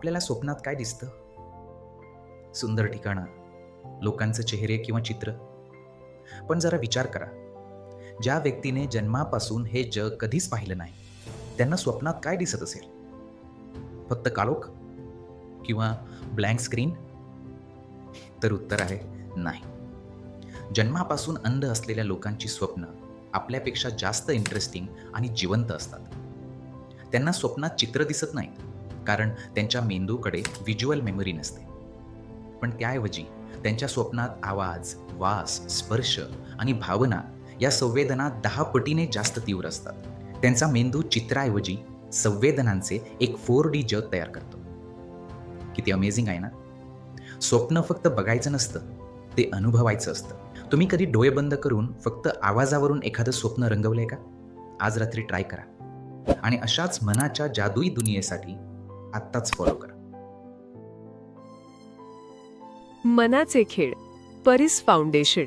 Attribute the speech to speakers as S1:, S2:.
S1: आपल्याला स्वप्नात काय दिसतं? सुंदर ठिकाणं, लोकांचे चेहरे किंवा चित्र. पण जरा विचार करा, ज्या व्यक्तीने जन्मापासून हे जग कधीच पाहिलं नाही, त्यांना स्वप्नात काय दिसत असेल? फक्त काळोख किंवा ब्लँक स्क्रीन? तर उत्तर आहे नाही. जन्मापासून अंध असलेल्या लोकांची स्वप्न आपल्यापेक्षा जास्त इंटरेस्टिंग आणि जिवंत असतात. त्यांना स्वप्नात चित्र दिसत नाहीत, कारण त्यांच्या मेंदूकडे व्हिज्युअल मेमरी नसते. पण त्याऐवजी त्यांच्या स्वप्नात आवाज, वास, स्पर्श आणि भावना या संवेदना 10 पटीने जास्त तीव्र असतात. त्यांचा मेंदू चित्राऐवजी संवेदनांचे एक 4D जग तयार करतो. किती अमेझिंग आहे ना? स्वप्न फक्त बघायचं नसतं, ते अनुभवायचं असतं. तुम्ही कधी डोळे बंद करून फक्त आवाजावरून एखादं स्वप्न रंगवलंय का? आज रात्री ट्राय करा आणि अशाच मनाच्या जादुई दुनियेसाठी आत्ताच फॉलो करा.
S2: मनाचे खेळ, परिस फाउंडेशन.